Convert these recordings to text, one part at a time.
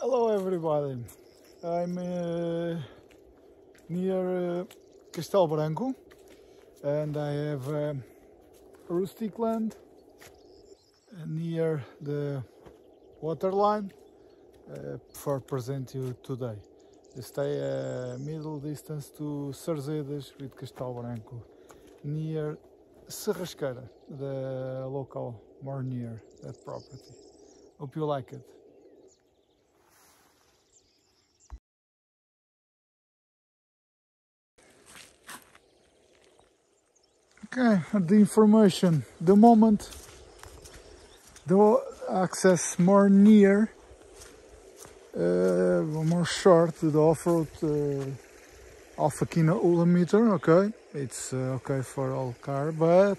Hello everybody, I'm near Castelo Branco and I have rustic land near the water line for present you today. Stay middle distance to Serrasqueira with Castelo Branco, near Serrasqueira, the local more near that property. Hope you like it. Okay, the information, the moment the access more near, more short to the off-road, half a kilometer, okay, it's okay for all car, but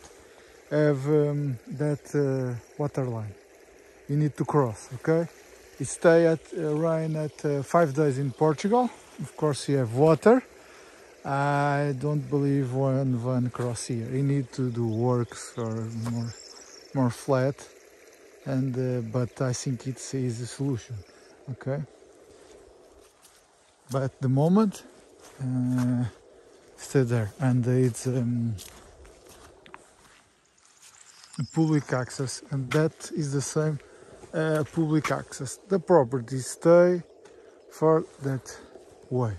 have that water line you need to cross, okay. You stay at rain at 5 days in Portugal, of course you have water. I don't believe one van cross here. You need to do works or more flat, and but I think it's a solution. Okay. But the moment, stay there, and it's public access, and that is the same public access. The property stay for that way.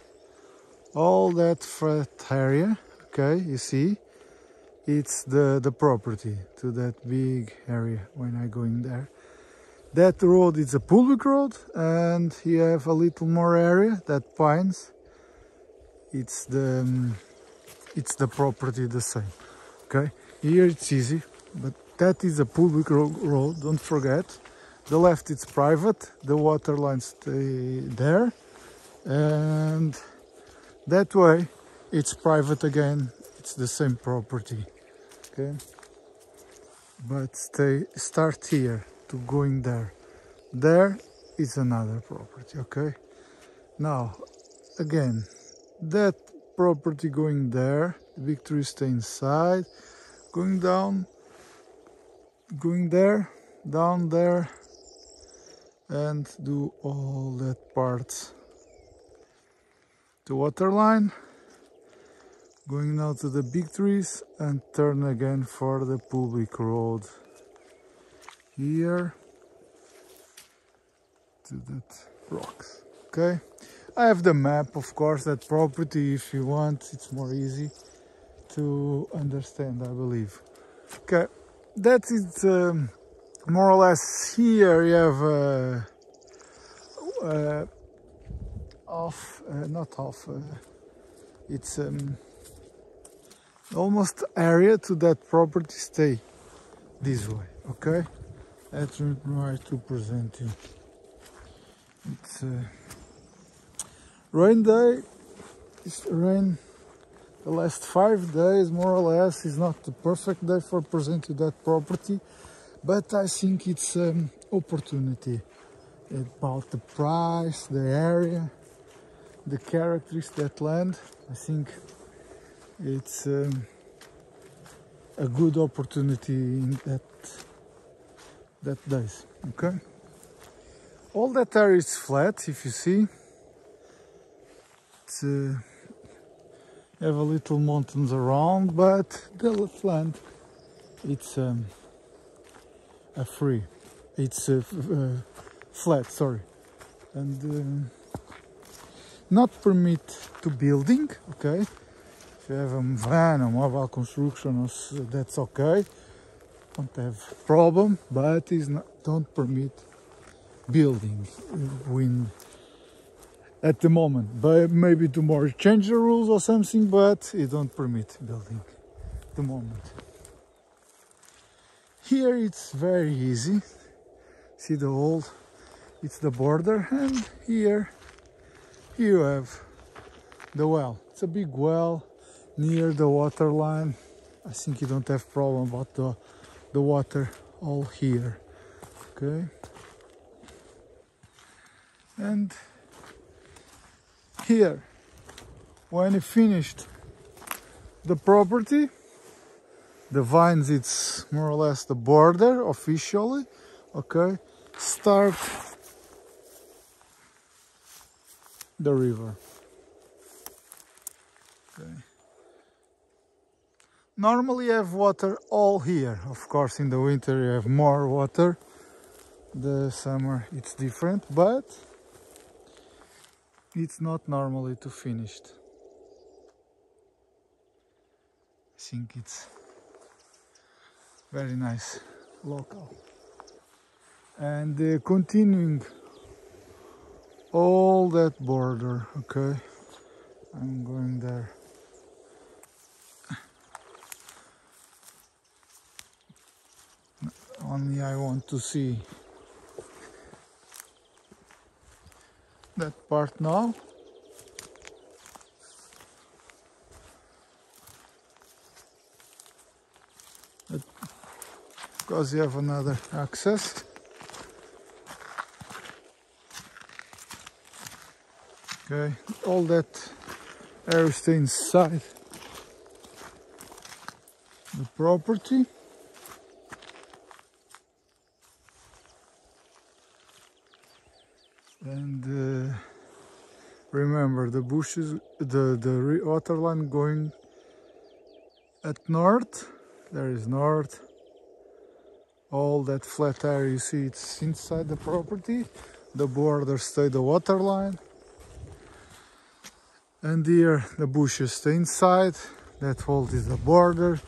All that flat area, okay, you see, it's the property to that big area when I go in there. That road is a public road, and you have a little more area, that pines. It's the property the same, okay. Here it's easy, but that is a public road, don't forget. The left it's private, the water lines stay there, and that way it's private again, it's the same property, okay. But start here to going there. There is another property, okay. Now again, that property going there, the big tree stay inside, going down, going there, down there, and do all that part. The water line, going now to the big trees and turn again for the public road here to that rocks. Okay, I have the map, of course, that property. If you want, it's more easy to understand, I believe. Okay, that is more or less. Here you have not half, it's almost area to that property stay this way, okay. Let's try to present you. It's rain day, it's rain the last 5 days more or less. Is not the perfect day for presenting that property, but I think it's opportunity about the price, the area, the characteristics that land. I think it's a good opportunity in that days, okay. All that area is flat, if you see. It's have a little mountains around, but the land it's free, it's flat, sorry, and not permit to building, okay. If you have a van or mobile construction, that's okay, don't have problem, but is not, don't permit building at the moment. But maybe tomorrow change the rules or something, but it don't permit building at the moment. Here it's very easy. See the old, it's the border, and here you have the well. It's a big well near the water line. I think you don't have problem about the water all here, okay. And here, when you finished the property, the vines, it's more or less the border officially, okay. Start the river. Okay. Normally you have water all here. Of course in the winter you have more water. The summer it's different, but it's not normally too finished. I think it's very nice local. And continuing all that border, okay, I'm going there. Only I want to see that part now. Because you have another access. Okay, all that area stays inside the property. And remember the bushes, the water line going at north. There is north. All that flat area you see, it's inside the property. The border stay the water line. And here the bushes stay inside. That whole is the border.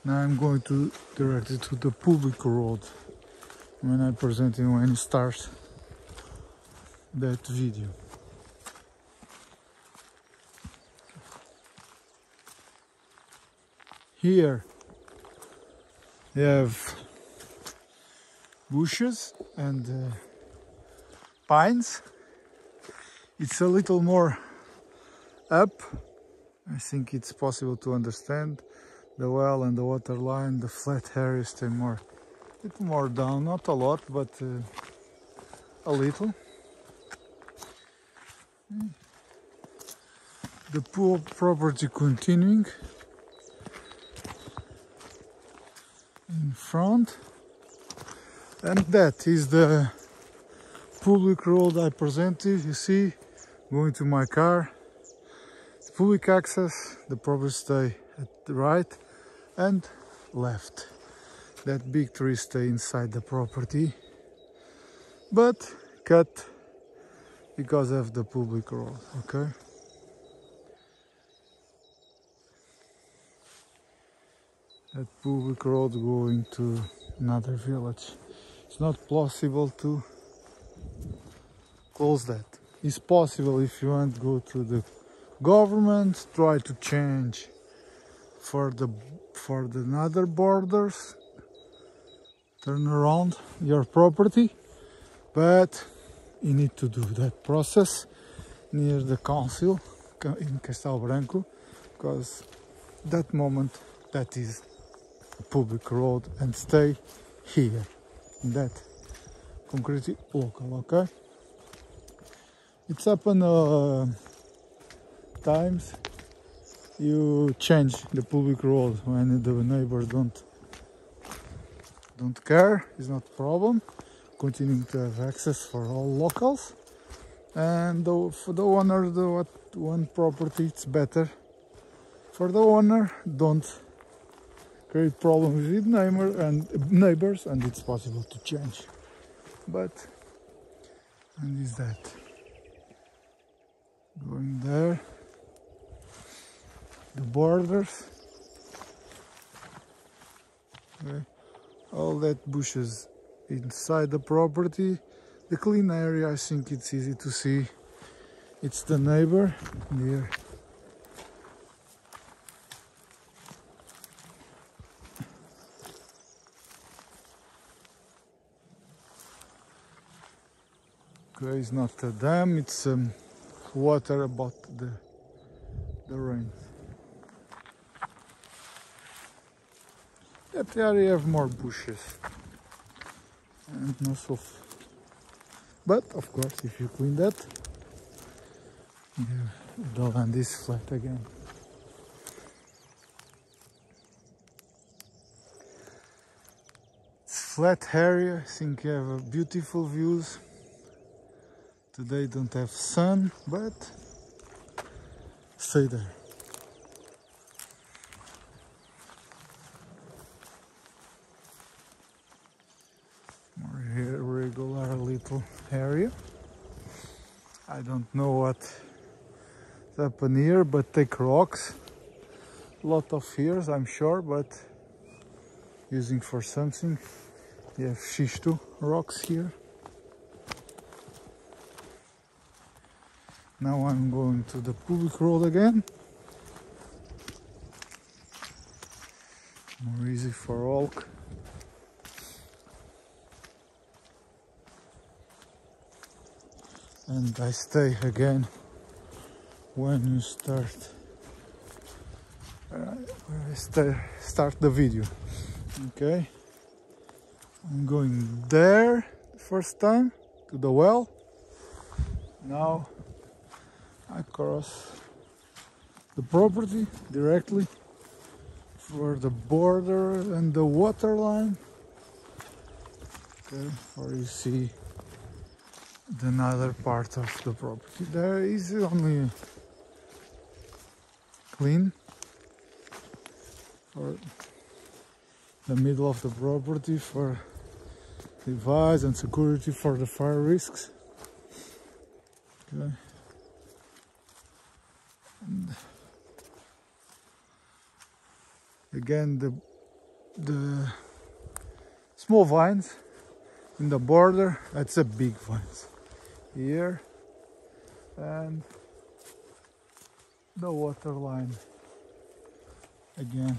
Now I'm going to direct it to the public road when I present it when it starts that video. Here you have bushes and pines. It's a little more up. I think it's possible to understand the well and the water line. The flat areas stay more, a bit more down, not a lot, but a little. The pool property continuing in front, and that is the public road I presented. You see, going to my car, the public access, the property stay at the right and left. That big tree stay inside the property, but cut because of the public road. Okay. That public road going to another village. It's not possible to close that. It's possible if you want to go to the government, try to change for the other borders, turn around your property, but you need to do that process near the council in Castelo Branco, because that moment that is a public road and stay here in that concrete local. Okay, it's happened times you change the public road when the neighbor don't care. It's not a problem. Continuing to have access for all locals, and for the owner, one property it's better for the owner. Don't create problems with neighbors, and it's possible to change. But and is that going there? The borders, okay. All that bushes inside the property. The clean area, I think it's easy to see. It's the neighbor here. Okay, it's not a dam, it's water about the rain. That area have more bushes and no soft. But of course, if you clean that, the land is flat again. flat area. I think you have a beautiful views. Today don't have sun, but stay there. More here, regular little area. I don't know what's happened here, but take rocks. Lot of fears, I'm sure, but using for something. You have schisto rocks here. Now I'm going to the public road again. More easy for walk. And I stay again when you start. Start the video. Okay. I'm going there the first time to the well. Now I cross the property directly for the border and the water line. Okay, or you see another part of the property. There is only clean for the middle of the property for device and security for the fire risks. Okay. And again the small vines in the border, that's a big vines here, and the water line again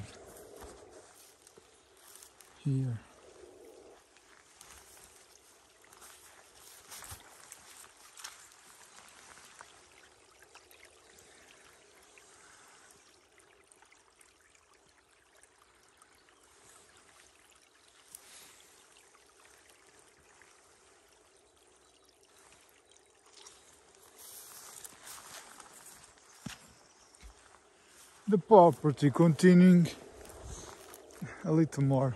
here. The property continuing a little more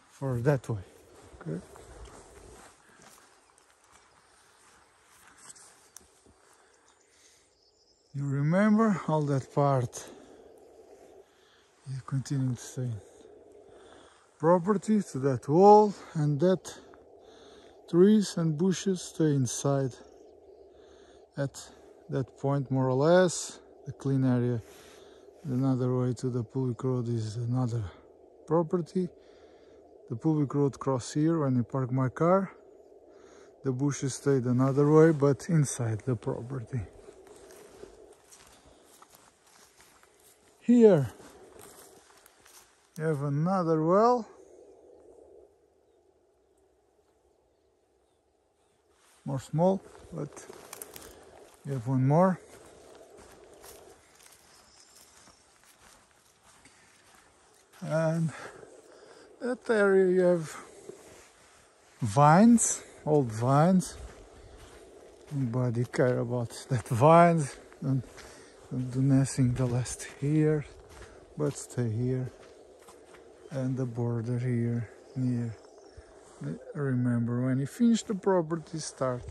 for that way. Okay. You remember all that part? You continue to stay property to that wall, and that trees and bushes stay inside at that point more or less. The clean area, another way to the public road is another property. The public road cross here when I park my car. The bushes stayed another way, but inside the property. Here you have another well. More small, but you have one more. And that area you have vines, old vines. Nobody care about that vines. Don't do nothing the last year, but stay here. And the border here near. Remember, when you finish the property, start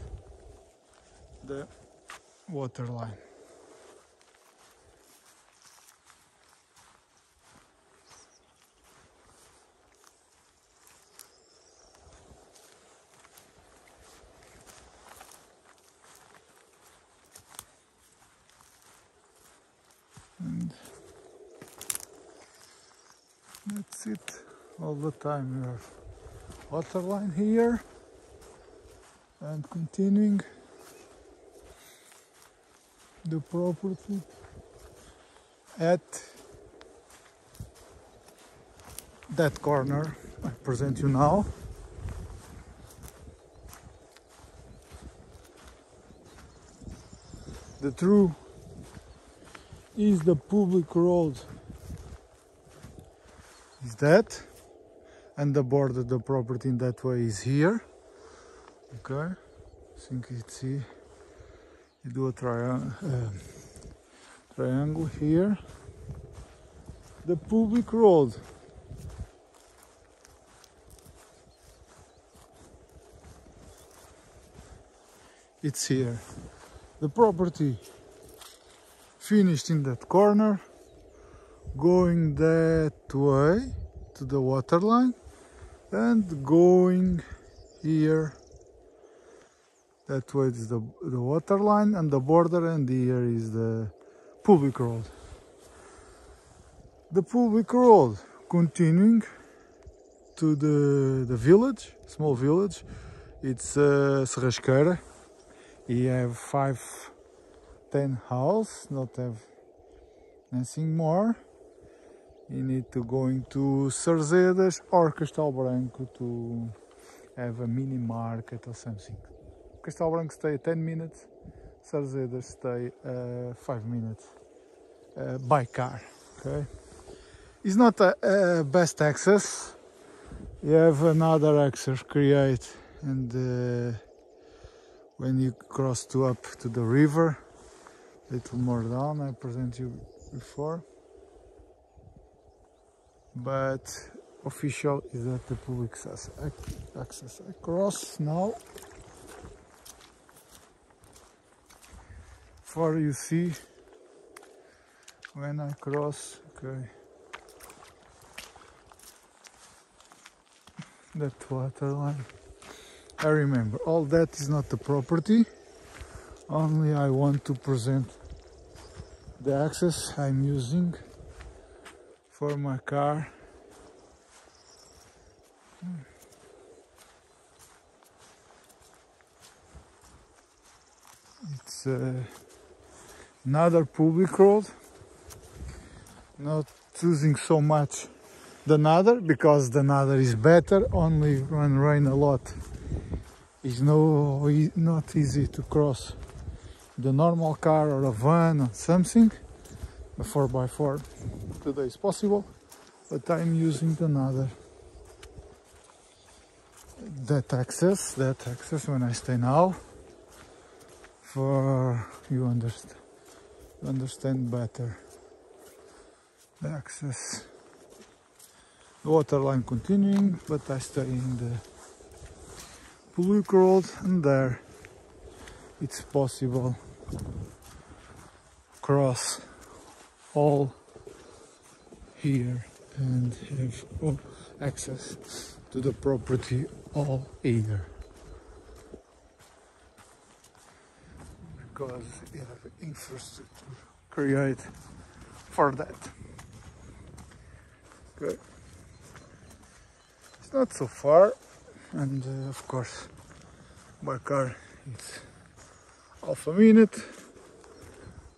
the water line. And that's it. All the time you have water line here, and continuing the property at that corner I present you now. The true is the public road is that, and the border the property in that way is here. Okay, I think it's here. You do a triangle here. The public road it's here. The property finished in that corner, going that way to the water line and going here. That way is the water line and the border, and here is the public road. The public road continuing to the village, small village. It's Serrasqueira. You have 5-10 houses, not have nothing more. You need to go into Serrasqueira or Castelo Branco to have a mini market or something. Castelo Branco stay 10 minutes, Serrasqueira stay 5 minutes by car. Okay, it's not a best access. You have another access create, and when you cross up to the river, a little more down, I presented you before. But official is that the public access. I cross now. For you see when I cross, okay, that water line. I remember all that is not the property, only I want to present the access I'm using for my car. It's another public road, not using so much the other, because the other is better, only when rain a lot. It's not easy to cross the normal car or a van or something. A 4x4 today is possible, but I'm using the that access when I stay now, for you understand better the access. The water line continuing, but I stay in the public road, and there it's possible cross all here and have all access to the property all here, because you have infrastructure create for that. Good. It's not so far, and of course by car it's half a minute,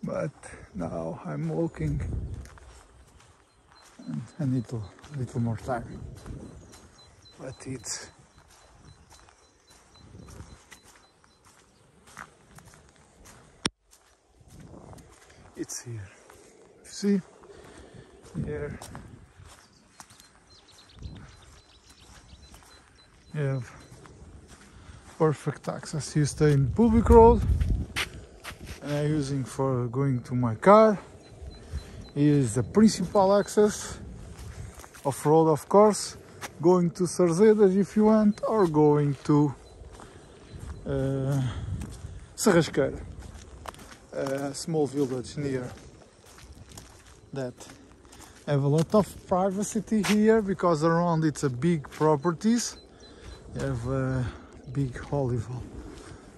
but now I'm walking and I need a little more time, but it's here. See here you have perfect access. You stay in public road, and I'm using for going to my car. Here is the principal access of road, of course, going to Serrasqueira if you want, or going to Serrasqueira, a small village near that. Have a lot of privacy here, because around it's a big properties. You have a big olive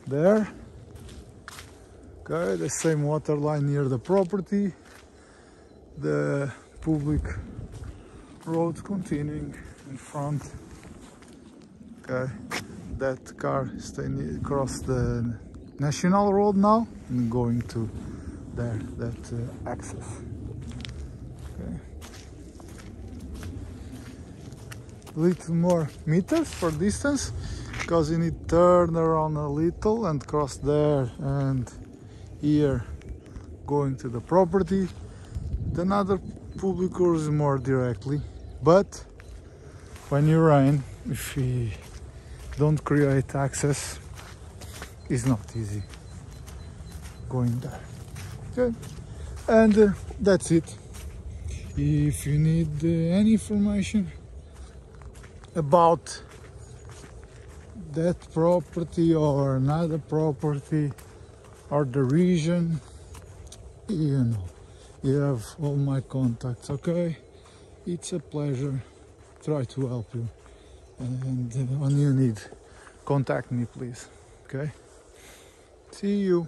there. Okay, the same water line near the property. The public road continuing in front. Okay, that car staying across the national road now and going to there, that access. Okay. Little more meters for distance, because you need to turn around a little and cross there, and here going to the property. The other public road is more directly, but when you rain, if you don't create access, it's not easy going there. Okay, and that's it. If you need any information about that property or another property or the region, you know, you have all my contacts, okay? It's a pleasure. Try to help you, and when you need, contact me please, okay? See you.